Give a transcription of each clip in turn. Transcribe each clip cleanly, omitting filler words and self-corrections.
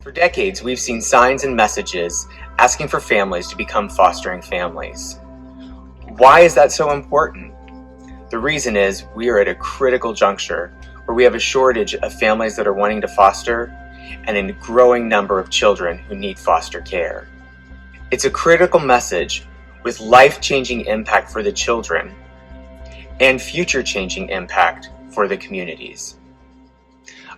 For decades, we've seen signs and messages asking for families to become fostering families. Why is that so important? The reason is we are at a critical juncture where we have a shortage of families that are wanting to foster and a growing number of children who need foster care. It's a critical message with life-changing impact for the children and future-changing impact for the communities.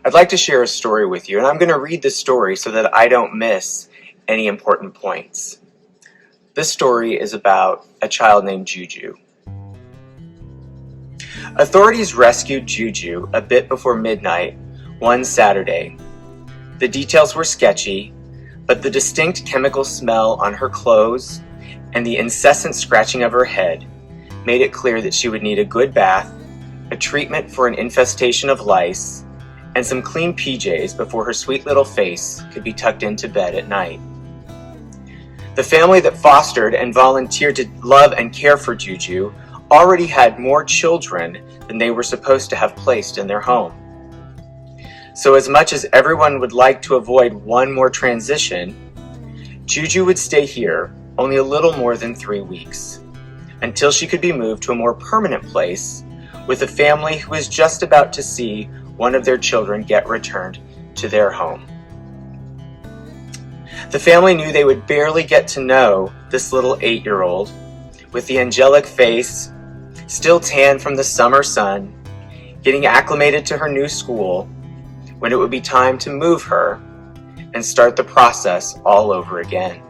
I'd like to share a story with you, and I'm going to read the story so that I don't miss any important points. This story is about a child named Juju. Authorities rescued Juju a bit before midnight one Saturday. The details were sketchy, but the distinct chemical smell on her clothes and the incessant scratching of her head made it clear that she would need a good bath, a treatment for an infestation of lice, and some clean PJs before her sweet little face could be tucked into bed at night. The family that fostered and volunteered to love and care for Juju already had more children than they were supposed to have placed in their home. So as much as everyone would like to avoid one more transition, Juju would stay here only a little more than 3 weeks, until she could be moved to a more permanent place with a family who was just about to see one of their children get returned to their home. The family knew they would barely get to know this little 8-year-old with the angelic face, still tan from the summer sun, getting acclimated to her new school, when it would be time to move her and start the process all over again.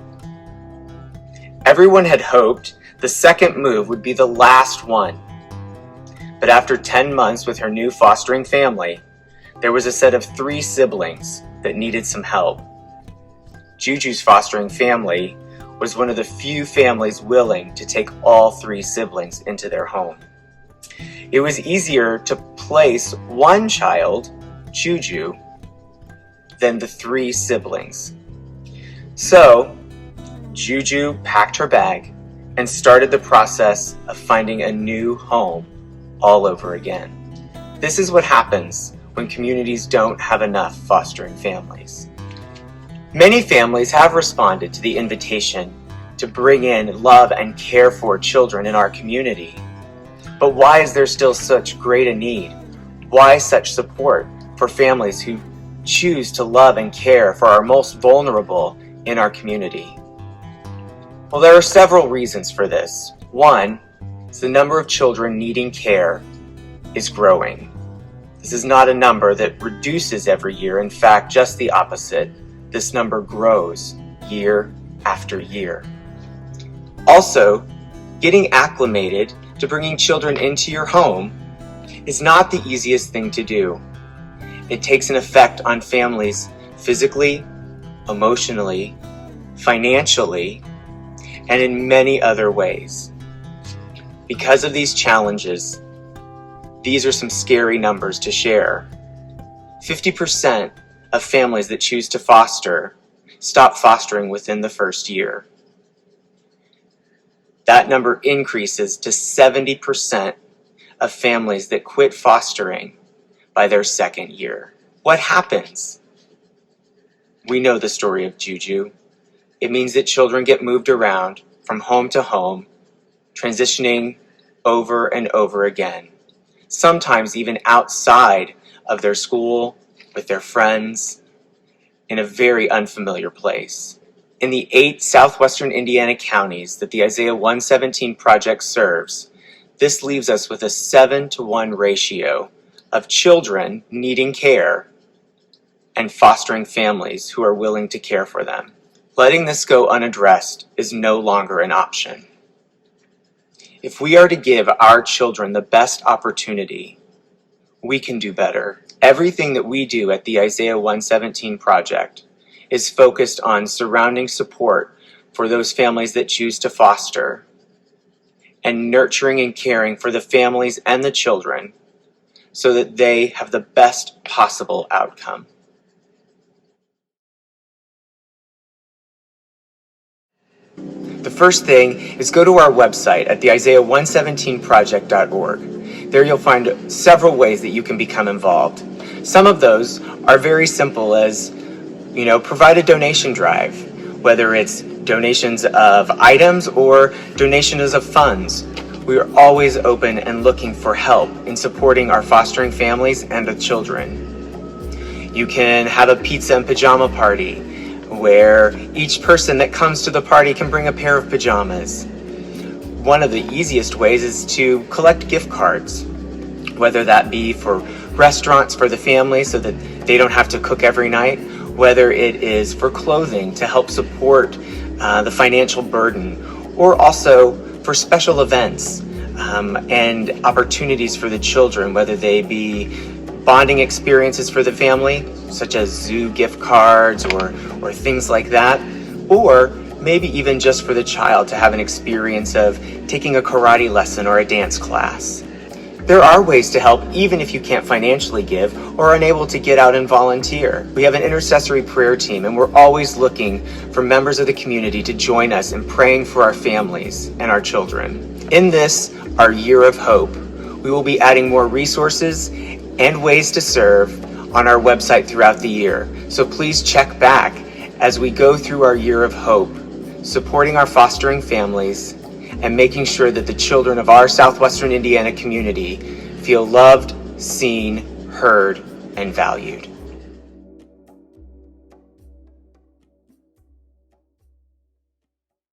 Everyone had hoped the second move would be the last one. But after 10 months with her new fostering family, there was a set of 3 siblings that needed some help. Juju's fostering family was one of the few families willing to take all 3 siblings into their home. It was easier to place one child, Juju, than the 3 siblings. So, Juju packed her bag and started the process of finding a new home all over again. This is what happens when communities don't have enough fostering families. Many families have responded to the invitation to bring in, love, and care for children in our community. But why is there still such great a need? Why such support for families who choose to love and care for our most vulnerable in our community? Well, there are several reasons for this. One, the number of children needing care is growing. This is not a number that reduces every year. In fact, just the opposite. This number grows year after year. Also, getting acclimated to bringing children into your home is not the easiest thing to do. It takes an effect on families physically, emotionally, financially, and in many other ways. Because of these challenges, these are some scary numbers to share. 50% of families that choose to foster stop fostering within the first year. That number increases to 70% of families that quit fostering by their second year. What happens? We know the story of Juju. It means that children get moved around from home to home, transitioning over and over again, sometimes even outside of their school, with their friends, in a very unfamiliar place. In the 8 southwestern Indiana counties that the Isaiah 117 project serves, this leaves us with a 7-to-1 ratio of children needing care and fostering families who are willing to care for them. Letting this go unaddressed is no longer an option. If we are to give our children the best opportunity, we can do better. Everything that we do at the Isaiah 117 project is focused on surrounding support for those families that choose to foster and nurturing and caring for the families and the children so that they have the best possible outcome. The first thing is go to our website at theisaiah117project.org. There you'll find several ways that you can become involved. Some of those are very simple, as provide a donation drive, whether it's donations of items or donations of funds. We are always open and looking for help in supporting our fostering families and the children. You can have a pizza and pajama party where each person that comes to the party can bring a pair of pajamas. One of the easiest ways is to collect gift cards, whether that be for restaurants for the family so that they don't have to cook every night, whether it is for clothing to help support the financial burden, or also for special events and opportunities for the children, whether they be bonding experiences for the family, such as zoo gift cards or things like that, or maybe even just for the child to have an experience of taking a karate lesson or a dance class. There are ways to help even if you can't financially give or are unable to get out and volunteer. We have an intercessory prayer team, and we're always looking for members of the community to join us in praying for our families and our children. In this, our Year of Hope, we will be adding more resources and ways to serve on our website throughout the year. So please check back as we go through our Year of Hope, supporting our fostering families and making sure that the children of our Southwestern Indiana community feel loved, seen, heard, and valued.